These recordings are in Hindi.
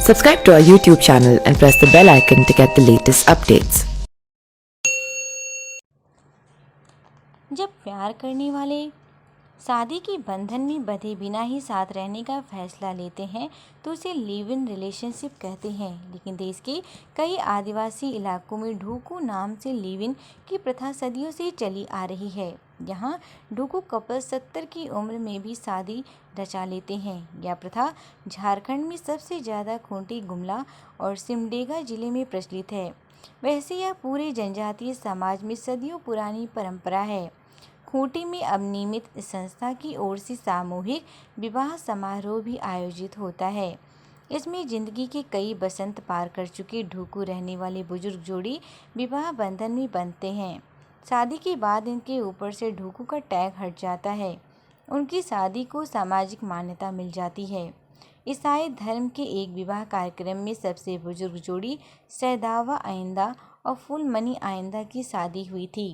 Subscribe to our YouTube channel and press the bell icon to get the latest updates. जब प्यार करने वाले शादी के बंधन में बंधे बिना ही साथ रहने का फैसला लेते हैं तो उसे लिव इन रिलेशनशिप कहते हैं। लेकिन देश के कई आदिवासी इलाकों में ढूकू नाम से लिव इन की प्रथा सदियों से चली आ रही है। यहाँ ढूकू कपल 70 की उम्र में भी शादी रचा लेते हैं। यह प्रथा झारखंड में सबसे ज़्यादा खूंटी, गुमला और सिमडेगा जिले में प्रचलित है। वैसे यह पूरे जनजातीय समाज में सदियों पुरानी परंपरा है। खूंटी में अब नियमित संस्था की ओर से सामूहिक विवाह समारोह भी आयोजित होता है। इसमें जिंदगी के कई बसंत पार कर चुके ढूकू रहने वाले बुजुर्ग जोड़ी विवाह बंधन में बंधते हैं। शादी के बाद इनके ऊपर से ढूकू का टैग हट जाता है। उनकी शादी को सामाजिक मान्यता मिल जाती है। ईसाई धर्म के एक विवाह कार्यक्रम में सबसे बुजुर्ग जोड़ी सैदावा आइंदा और फुलमनी आइंदा की शादी हुई थी।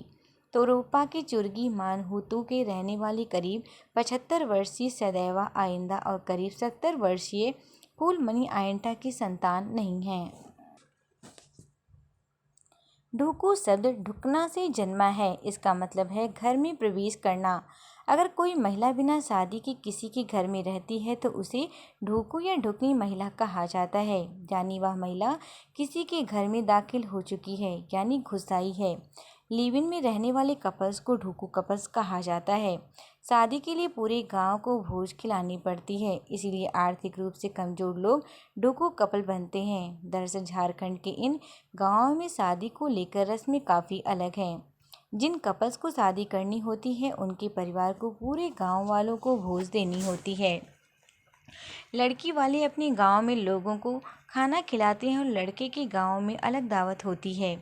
तोरोपा के चुरगी मानहुतु के रहने वाली करीब 75 वर्षीय सदैवा आइंदा और करीब 70 वर्षीय फूलमनी आइंदा की संतान नहीं है। ढूकू शब्द ढुकना से जन्मा है। इसका मतलब है घर में प्रवेश करना। अगर कोई महिला बिना शादी के किसी के घर में रहती है तो उसे ढूकू या ढुकनी महिला कहा जाता है, यानी वह महिला किसी के घर में दाखिल हो चुकी है, यानी घुस आई है। लिव इन में रहने वाले कपल्स को ढूकू कपल्स कहा जाता है। शादी के लिए पूरे गांव को भोज खिलानी पड़ती है, इसीलिए आर्थिक रूप से कमजोर लोग ढूकू कपल बनते हैं। दरअसल झारखंड के इन गांवों में शादी को लेकर रस्में काफ़ी अलग हैं। जिन कपल्स को शादी करनी होती है उनके परिवार को पूरे गांव वालों को भोज देनी होती है। लड़की वाले अपने गांव में लोगों को खाना खिलाते हैं और लड़के के गांव में अलग दावत होती है।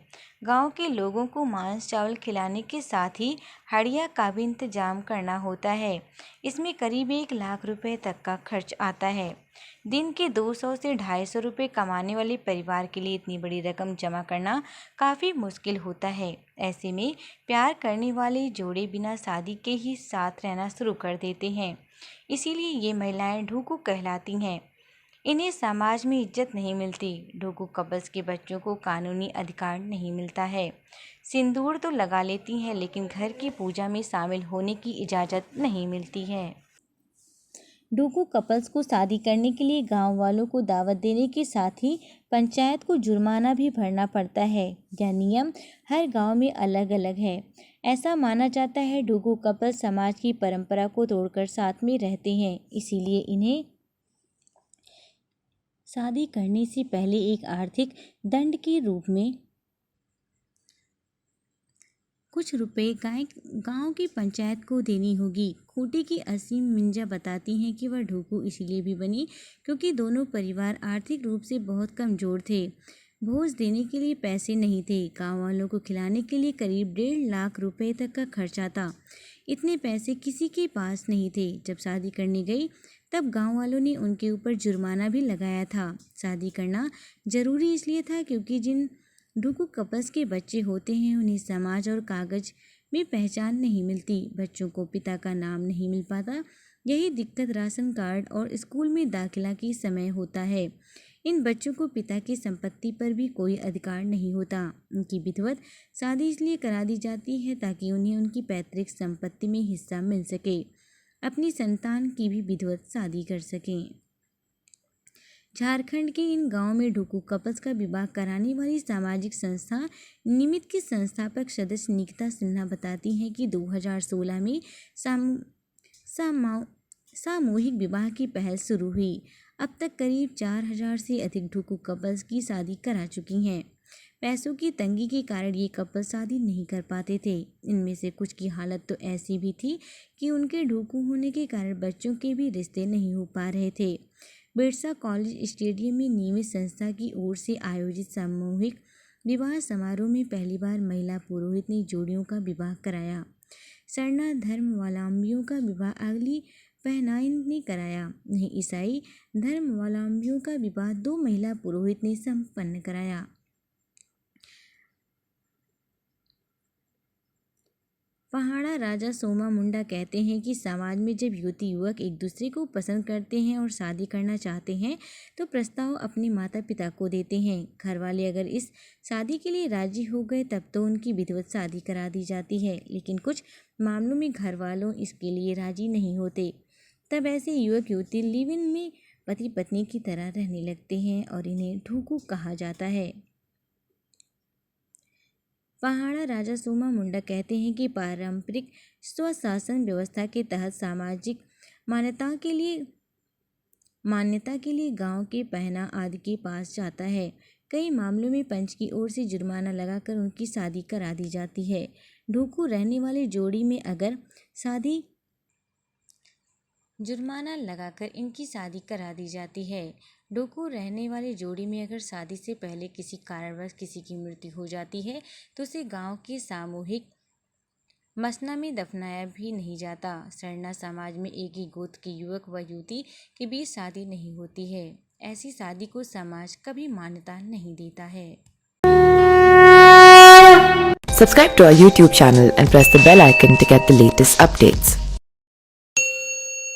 गांव के लोगों को मांस चावल खिलाने के साथ ही हड़िया का भी इंतजाम करना होता है। इसमें करीब 1 लाख रुपए तक का खर्च आता है। दिन के 200 से 250 रुपये कमाने वाले परिवार के लिए इतनी बड़ी रकम जमा करना काफ़ी मुश्किल होता है। ऐसे में प्यार करने वाले जोड़े बिना शादी के ही साथ रहना शुरू कर देते हैं। इसीलिए ये महिलाएं ढूकू कहलाती हैं। इन्हें समाज में इज्जत नहीं मिलती। ढूकू कपल्स के बच्चों को कानूनी अधिकार नहीं मिलता है। सिंदूर तो लगा लेती हैं लेकिन घर की पूजा में शामिल होने की इजाज़त नहीं मिलती है। ढूकू कपल्स को शादी करने के लिए गांव वालों को दावत देने के साथ ही पंचायत को जुर्माना भी भरना पड़ता है। यह नियम हर गांव में अलग अलग है। ऐसा माना जाता है ढूकू कपल समाज की परंपरा को तोड़कर साथ में रहते हैं, इसीलिए इन्हें शादी करने से पहले एक आर्थिक दंड के रूप में कुछ रुपए गांव की पंचायत को देनी होगी। खूंटी की असीम मिंजा बताती हैं कि वह ढूकू इसीलिए भी बनी क्योंकि दोनों परिवार आर्थिक रूप से बहुत कमज़ोर थे। भोज देने के लिए पैसे नहीं थे। गांव वालों को खिलाने के लिए करीब 1.5 लाख रुपए तक का खर्चा था। इतने पैसे किसी के पास नहीं थे। जब शादी करने गई तब गांव वालों ने उनके ऊपर जुर्माना भी लगाया था। शादी करना ज़रूरी इसलिए था क्योंकि जिन ढूकू कपल्स के बच्चे होते हैं उन्हें समाज और कागज में पहचान नहीं मिलती। बच्चों को पिता का नाम नहीं मिल पाता। यही दिक्कत राशन कार्ड और स्कूल में दाखिला के समय होता है। इन बच्चों को पिता की संपत्ति पर भी कोई अधिकार नहीं होता। उनकी विधिवत शादी इसलिए करा दी जाती है ताकि उन्हें उनकी पैतृक संपत्ति में हिस्सा मिल सके, अपनी संतान की भी विधिवत शादी कर सकें। झारखंड के इन गांवों में ढूकू कपल्स का विवाह कराने वाली सामाजिक संस्था निमित्त की संस्थापक सदस्य निकिता सिन्हा बताती हैं कि 2016 में सामूहिक विवाह की पहल शुरू हुई। अब तक करीब 4000 से अधिक ढूकू कपल्स की शादी करा चुकी हैं। पैसों की तंगी के कारण ये कपल शादी नहीं कर पाते थे। इनमें से कुछ की हालत तो ऐसी भी थी कि उनके ढूकू होने के कारण बच्चों के भी रिश्ते नहीं हो पा रहे थे। बिरसा कॉलेज स्टेडियम में नियमित संस्था की ओर से आयोजित सामूहिक विवाह समारोह में पहली बार महिला पुरोहित ने जोड़ियों का विवाह कराया। सरना धर्मावलंबियों का विवाह अगली पहनाई ने कराया। वहीं ईसाई धर्मावलंबियों का विवाह 2 महिला पुरोहित ने संपन्न कराया। पहाड़ा राजा सोमा मुंडा कहते हैं कि समाज में जब युवती युवक एक दूसरे को पसंद करते हैं और शादी करना चाहते हैं तो प्रस्ताव अपने माता पिता को देते हैं। घर वाले अगर इस शादी के लिए राजी हो गए तब तो उनकी विधिवत शादी करा दी जाती है, लेकिन कुछ मामलों में घर वालों इसके लिए राजी नहीं होते। तब ऐसे युवक युवती लिव इन में पति पत्नी की तरह रहने लगते हैं और इन्हें ढूकू कहा जाता है। पहाड़ा राजा सोमा मुंडा कहते हैं कि पारंपरिक स्वशासन व्यवस्था के तहत सामाजिक मान्यता के लिए गांव के पहना आदि के पास जाता है। कई मामलों में पंच की ओर से जुर्माना लगाकर उनकी शादी करा दी जाती है। ढूकू रहने वाली जोड़ी में अगर जुर्माना लगाकर इनकी शादी करा दी जाती है। ढूकू रहने वाली जोड़ी में अगर शादी से पहले किसी कारणवश किसी की मृत्यु हो जाती है तो उसे गांव के सामूहिक मसना में दफनाया भी नहीं जाता। सरना समाज में एक ही गोत्र के युवक व युवती के बीच शादी नहीं होती है। ऐसी शादी को समाज कभी मान्यता नहीं देता है। Subscribe to our YouTube channel and press the bell icon to get the latest updates.